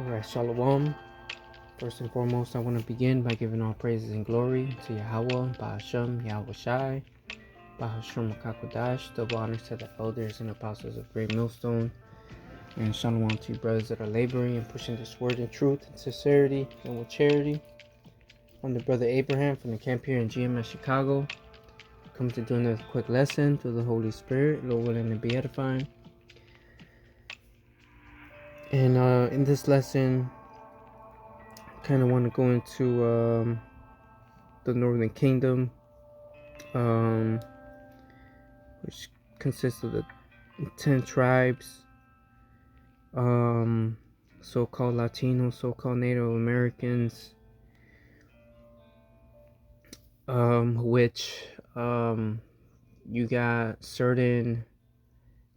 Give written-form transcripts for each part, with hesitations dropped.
Alright, Shalom. First and foremost, I want to begin by giving all praises and glory to Yahweh, Bahashem, Yahweh Shai, Bahashem Kakodash, double honors to the elders and apostles of Great Millstone, and Shalom to you brothers that are laboring and pushing this word in truth and sincerity and with charity. I'm the brother Abraham from the camp here in GMS Chicago. Come to do another quick lesson through the Holy Spirit, Lord willing to be edifying. And in this lesson, kind of want to go into the Northern Kingdom, which consists of the 10 tribes, so-called Latinos, so-called Native Americans, which you got certain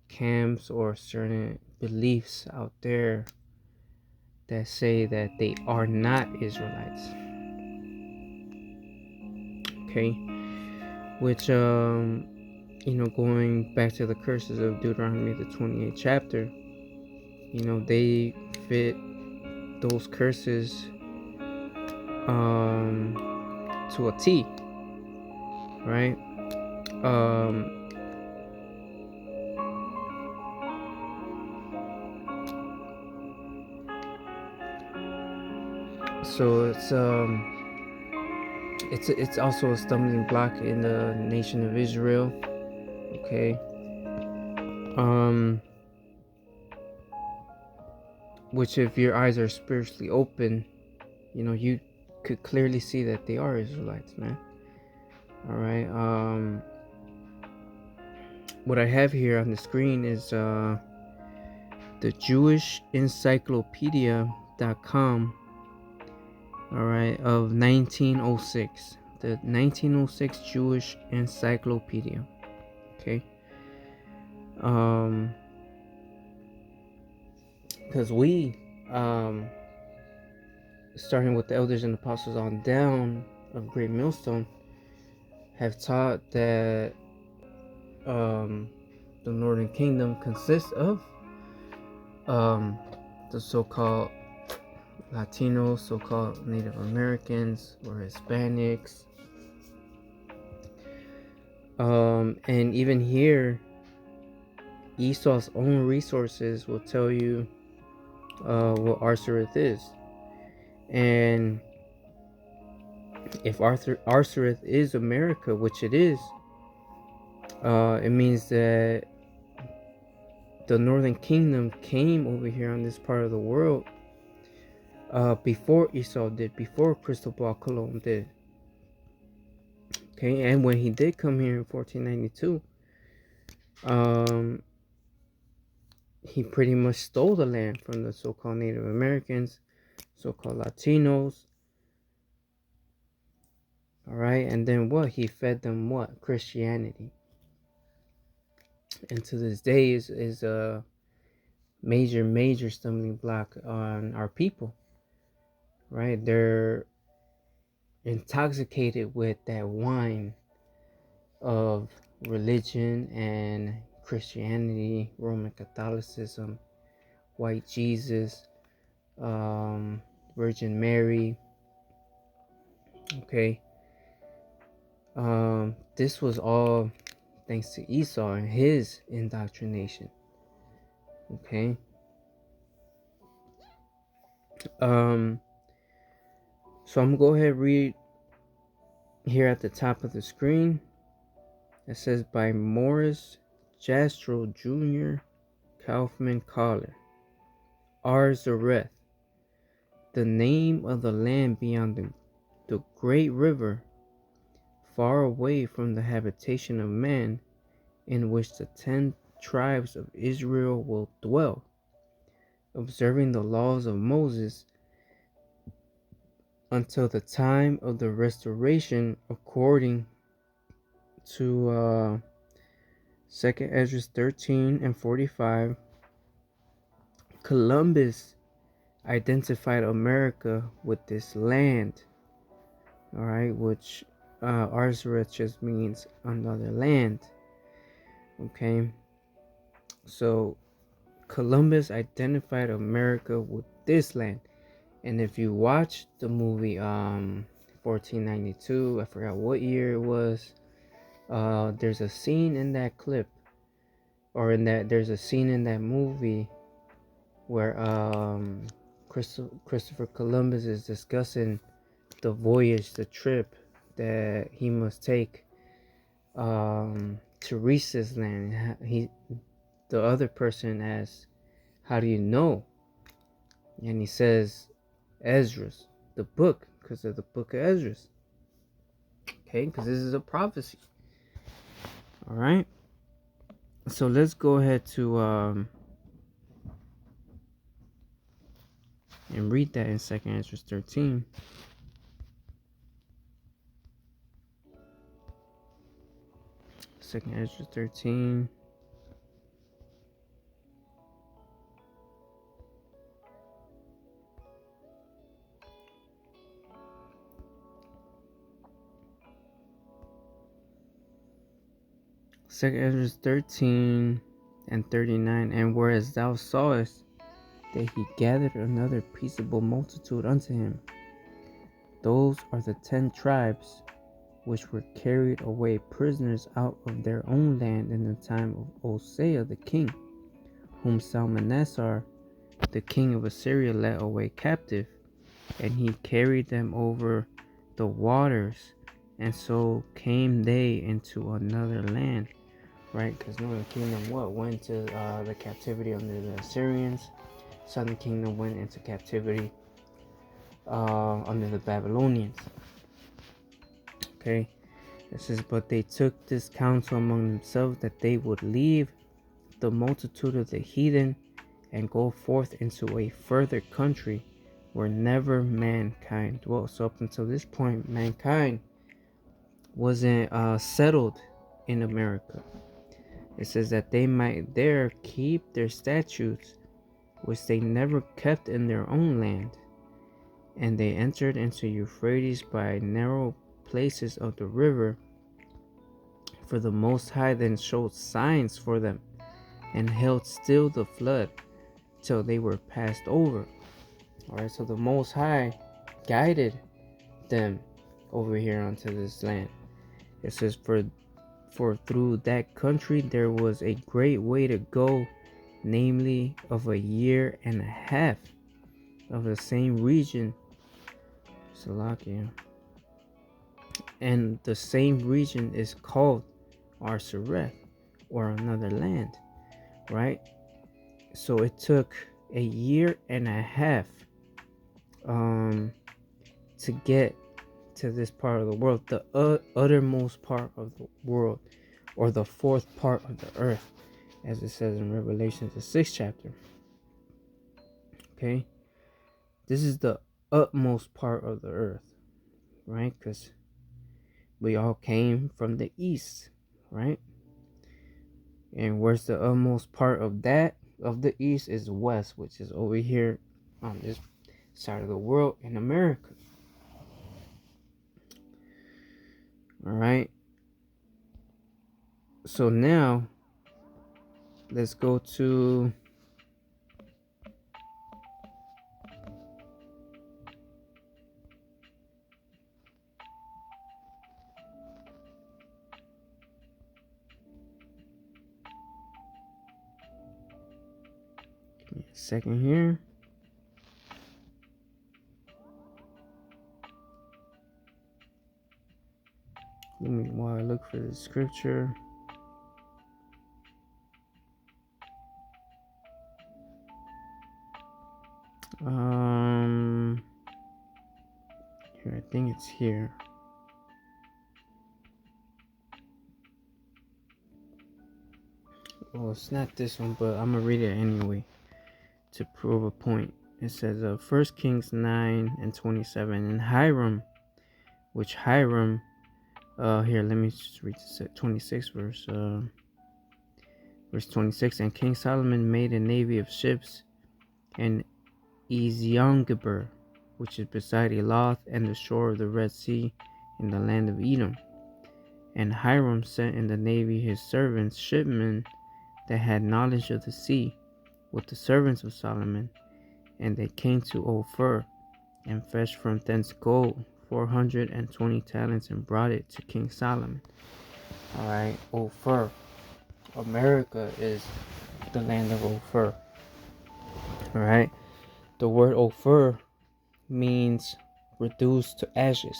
camps or certain beliefs out there that say that they are not Israelites. Okay, which going back to the curses of Deuteronomy, the 28th chapter, they fit those curses to a T, right? So it's also a stumbling block in the nation of Israel. Okay. Which, if your eyes are spiritually open, you could clearly see that they are Israelites, man. All right. What I have here on the screen is the JewishEncyclopedia.com. All right, of 1906, the 1906 Jewish Encyclopedia. Okay. Because we, starting with the elders and apostles on down of Great Millstone, have taught that the Northern Kingdom consists of the so-called Latinos, so-called Native Americans or Hispanics, and even here, Esau's own resources will tell you what Arsareth is. And if Arsareth is America, which it is, it means that the Northern Kingdom came over here on this part of the world before Esau did, before Cristobal Colon did. Okay, and when he did come here in 1492, he pretty much stole the land from the so-called Native Americans, so-called Latinos. All right, and then what? He fed them what? Christianity. And to this day is a major stumbling block on our people. Right? They're intoxicated with that wine of religion and Christianity, Roman Catholicism, white Jesus, Virgin Mary. Okay. This was all thanks to Esau and his indoctrination. Okay. So I'm gonna go ahead and read here at the top of the screen. It says by Morris Jastrow Jr. Kaufman Collar. Arsareth, the name of the land beyond the great river, far away from the habitation of man, in which the 10 tribes of Israel will dwell, observing the laws of Moses until the time of the restoration, according to 2nd Ezra 13 and 45. Columbus identified America with this land, all right, which Arsareth just means another land. Okay, so Columbus identified America with this land. And if you watch the movie 1492, I forgot what year it was, there's a scene in that clip, or in that there's a scene in that movie where Christopher Columbus is discussing the voyage, the trip that he must take to reach this land. The other person asks, "How do you know?" And he says, "Esdras, the book, because of the book of Esdras." Okay, because this is a prophecy. All right. So let's go ahead to and read that in 2nd Esdras 13. Second Esdras 13. Second Esdras 13 and 39. And whereas thou sawest that he gathered another peaceable multitude unto him, those are the 10 tribes which were carried away prisoners out of their own land in the time of Hosea the king, whom Salmanasar the king of Assyria led away captive, and he carried them over the waters, and so came they into another land. Right, because Northern Kingdom went to the captivity under the Assyrians. Southern Kingdom went into captivity under the Babylonians. Okay, it says, but they took this counsel among themselves that they would leave the multitude of the heathen and go forth into a further country where never mankind dwelt. So up until this point, mankind wasn't settled in America. It says that they might there keep their statutes, which they never kept in their own land. And they entered into Euphrates by narrow places of the river. For the Most High then showed signs for them, and held still the flood, till they were passed over. Alright, so the Most High guided them over here onto this land. It says, for through that country there was a great way to go, namely of a year and a half, of the same region, Salakia. And the same region is called Arsareth, or another land, right? So it took a year and a half to get to this part of the world, the uttermost part of the world, or the fourth part of the earth, as it says in Revelation, the 6th chapter. Okay, this is the utmost part of the earth, right? Because we all came from the east, right? And where's the utmost part of that, of the east, is west, which is over here on this side of the world in America. All right. So now let's go to give me a second here. Let me, while I look for the scripture. Here, I think it's here. Well, it's not this one, but I'm gonna read it anyway to prove a point. It says 1 Kings 9 and 27. And Hiram, which Hiram, here, let me just read this at 26 verse 26. And King Solomon made a navy of ships in Eziongeber, which is beside Elath and the shore of the Red Sea in the land of Edom. And Hiram sent in the navy his servants, shipmen that had knowledge of the sea, with the servants of Solomon, and they came to Ophir, and fetched from thence gold 420 talents, and brought it to King Solomon. Alright, Ophir. America is the land of Ophir. Alright, the word Ophir means reduced to ashes.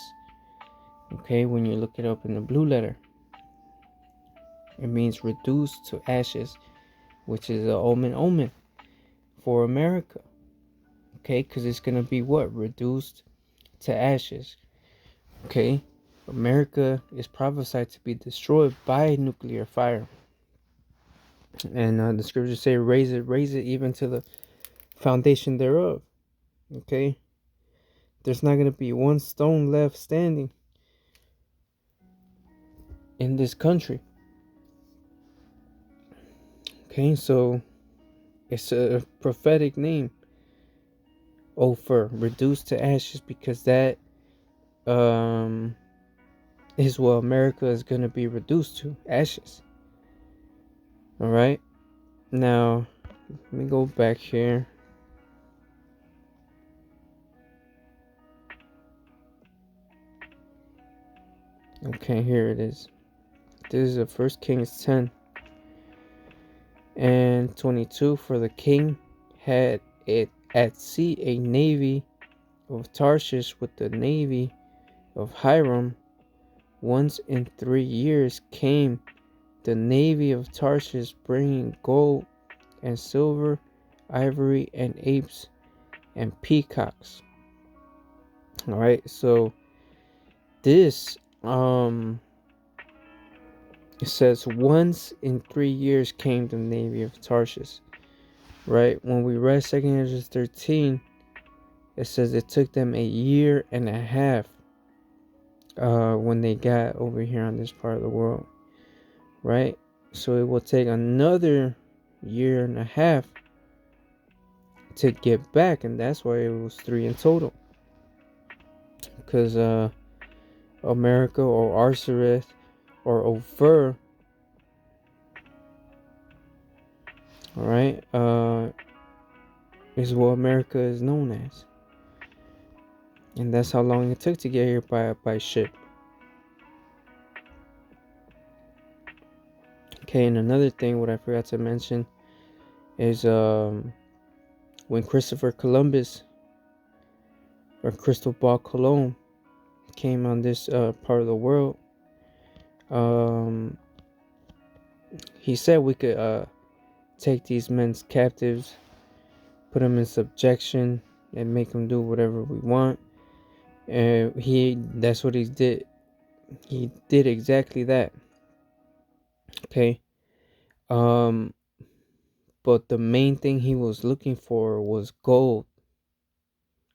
Okay, when you look it up in the blue letter, it means reduced to ashes, which is a omen for America. Okay, because it's gonna be what? Reduced to ashes. Okay, America is prophesied to be destroyed by nuclear fire, and the scriptures say, raise it even to the foundation thereof. Okay, there's not gonna be one stone left standing in this country. Okay, so it's a prophetic name, Ophir, reduced to ashes, because that is what America is gonna be reduced to, ashes. All right, now let me go back here. Okay, here it is. This is 1 Kings 10 and 22. For the king had it at sea a navy of Tarshish with the navy of Hiram. Once in 3 years came the navy of Tarshish, bringing gold and silver, ivory, and apes and peacocks. All right, so this it says once in 3 years came the navy of Tarshish. Right, when we read 2 Kings 13, it says it took them a year and a half when they got over here on this part of the world. Right, so it will take another year and a half to get back, and that's why it was 3 in total, because America, or Arsareth, or Ophir, all right, is what America is known as, and that's how long it took to get here by ship. Okay, and another thing what I forgot to mention is when Christopher Columbus, or Cristobal Colon, came on this part of the world, he said we could take these men captives, put them in subjection, and make them do whatever we want. And that's what he did. He did exactly that. Okay. But the main thing he was looking for was gold.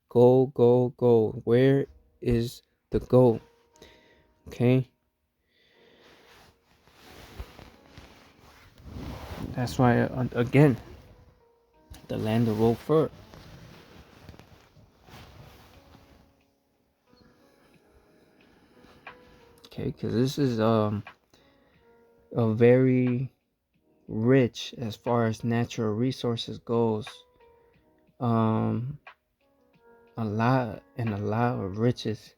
Gold, gold, gold. Where is the gold? Okay. That's why, again, the land of Ophir. Okay, because this is a very rich as far as natural resources goes. A lot of riches.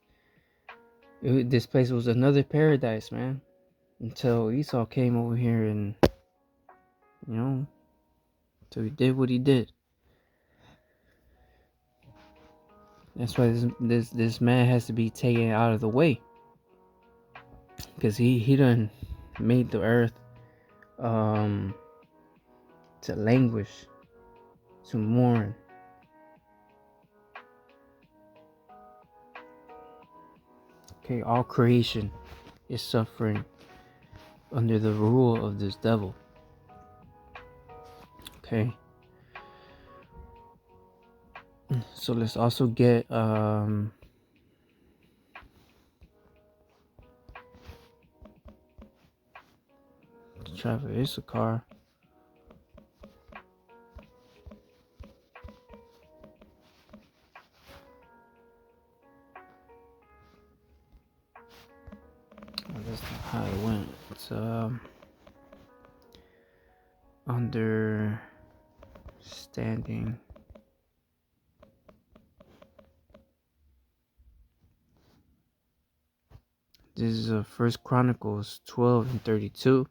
This place was another paradise, man. Until Esau came over here and, so he did what he did. That's why this man has to be taken out of the way, because he done made the earth to languish, to mourn. Okay, all creation is suffering under the rule of this devil. Okay, so let's also get the tribe of Issachar. That's not how it went. It's under understanding. This is First Chronicles 12:32.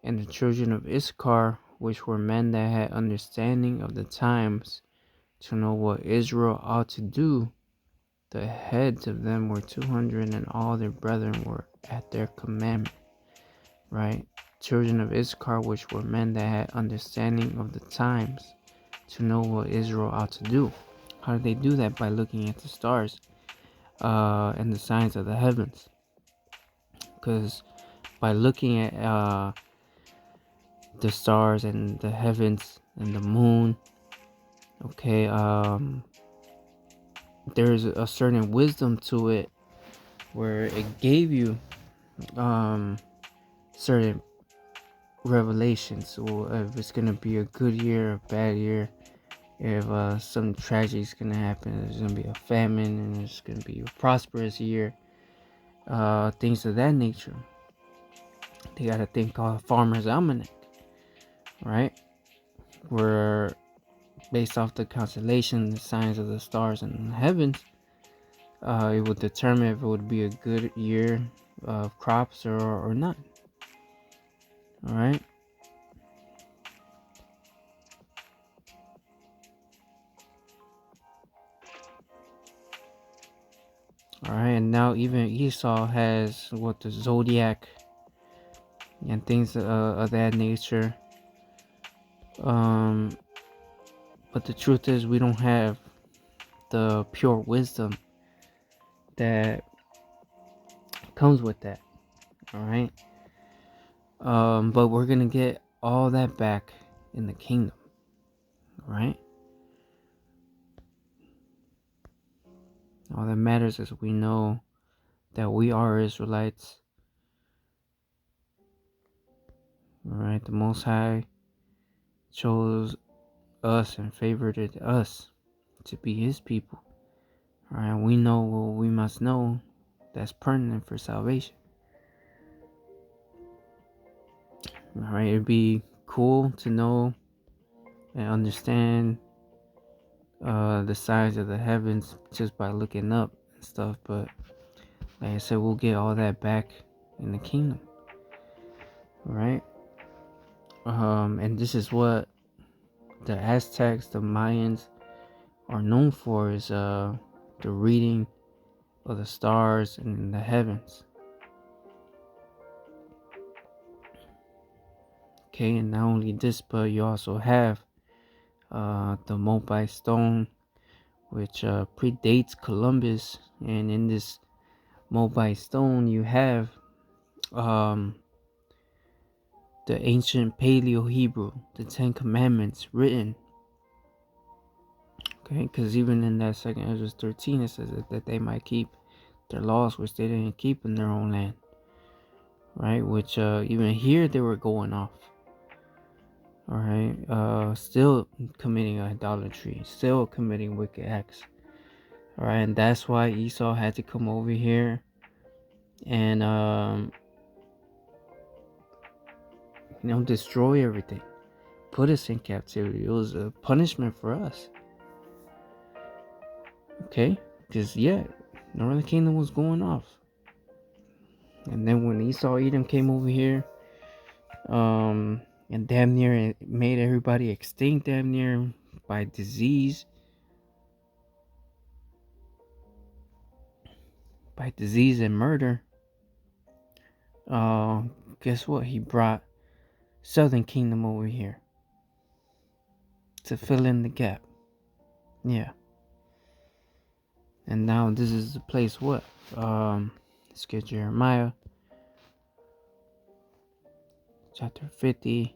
And the children of Issachar, which were men that had understanding of the times, to know what Israel ought to do, the heads of them were 200, and all their brethren were at their commandment. Right? Children of Issachar, which were men that had understanding of the times, to know what Israel ought to do. How did they do that? By looking at the stars and the signs of the heavens. Because by looking at the stars and the heavens and the moon, okay, there's a certain wisdom to it where it gave you certain revelations. So if it's gonna be a good year or a bad year, if some tragedy is gonna happen, there's gonna be a famine, and there's gonna be a prosperous year, things of that nature. They got a thing called Farmer's Almanac, right? Where based off the constellation, the signs of the stars and the heavens, it would determine if it would be a good year of crops or not. All right. All right, and now even Esau has what the zodiac and things of that nature. But the truth is, we don't have the pure wisdom that comes with that. All right. But we're gonna get all that back in the kingdom. All right. All that matters is we know that we are Israelites. All right. The Most High chose us and favored us to be His people. All right. We know what we must know that's pertinent for salvation. All right. It'd be cool to know and understand the size of the heavens just by looking up and stuff, but like I said, we'll get all that back in the kingdom. All right. And this is what the Aztecs, the Mayans are known for, is the reading of the stars and the heavens. Okay, and not only this, but you also have the Moabite stone, which predates Columbus, and in this Moabite stone you have the ancient Paleo Hebrew, the 10 Commandments written. Okay, because even in that second Ezra 13, it says that they might keep their laws, which they didn't keep in their own land. Right, which even here they were going off. All right, still committing idolatry, still committing wicked acts. All right, and that's why Esau had to come over here and destroy everything, put us in captivity. It was a punishment for us. Okay, because Northern Kingdom was going off, and then when Esau Edom came over here, and damn near made everybody extinct, damn near by disease and murder. Guess what? He brought Southern Kingdom over here to fill in the gap. Yeah. And now this is the place. What? Let's get Jeremiah chapter 50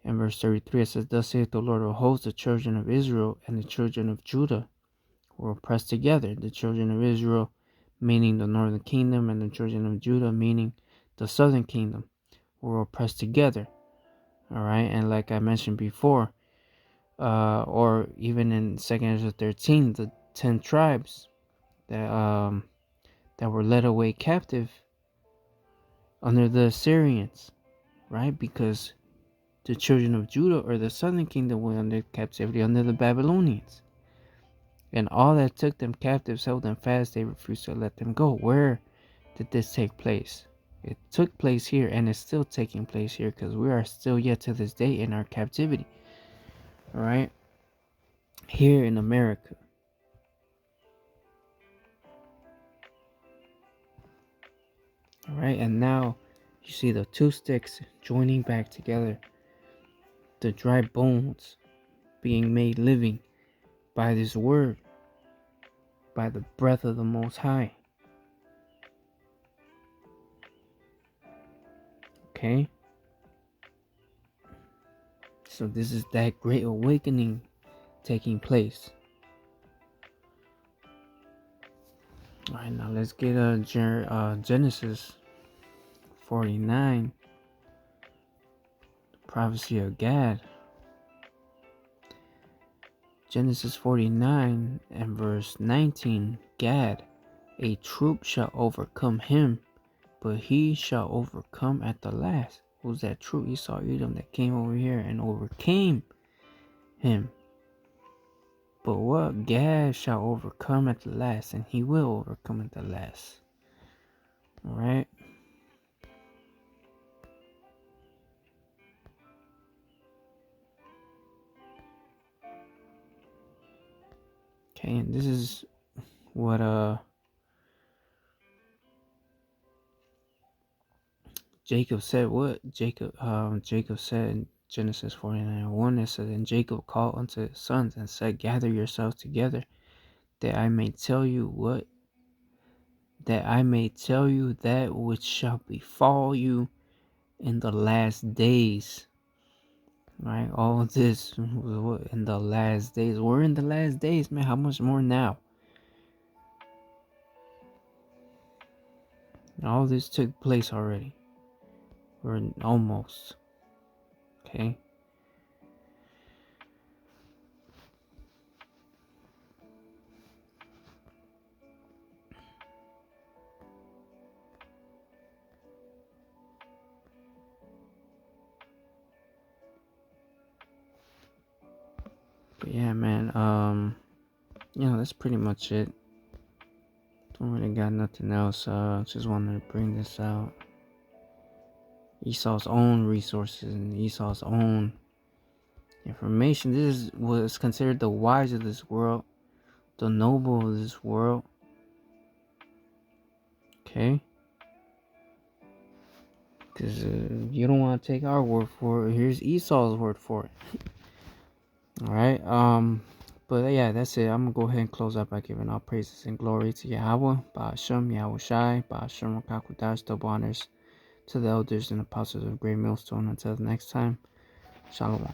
and verse 33. It says, "Thus saith the Lord of hosts, the children of Israel and the children of Judah were pressed together." The children of Israel, meaning the northern kingdom, and the children of Judah, meaning the southern kingdom, were pressed together. All right, and like I mentioned before, or even in 2nd Ezra 13, the 10 tribes that were led away captive under the Assyrians, right? Because The children of Judah, or the southern kingdom, went under captivity under the Babylonians. And all that took them captives held them fast. They refused to let them go. Where did this take place? It took place here, and it's still taking place here, because we are still yet to this day in our captivity. All right, here in America. All right, and now you see the two sticks joining back together, the dry bones being made living by this word, by the breath of the Most High. Okay, so this is that great awakening taking place. All right, now let's get Genesis 49, the prophecy of Gad. Genesis 49 and verse 19, Gad, a troop shall overcome him, but he shall overcome at the last. Who's that troop? Esau, Edom, that came over here and overcame him. But what? Gad shall overcome at the last, and he will overcome at the last. Alright? Okay, and this is what Jacob said. What Jacob said in Genesis 49:1, it says, and Jacob called unto his sons and said, gather yourselves together, that I may tell you that which shall befall you in the last days. Right? All of this was in the last days. We're in the last days, man. How much more now? All this took place already. We're almost. Okay? But yeah, man, that's pretty much it. Don't really got nothing else. Just wanted to bring this out. Esau's own resources and Esau's own information. This was considered the wise of this world, the noble of this world. Okay? Because you don't want to take our word for it. Here's Esau's word for it. Alright, but yeah, that's it. I'm gonna go ahead and close out by giving all praises and glory to Yahweh, Ba'ashem, Yahweh Shai, Ba'ashem, Rakakudash, double honors to the elders and apostles of Great Millstone. Until the next time, Shalom.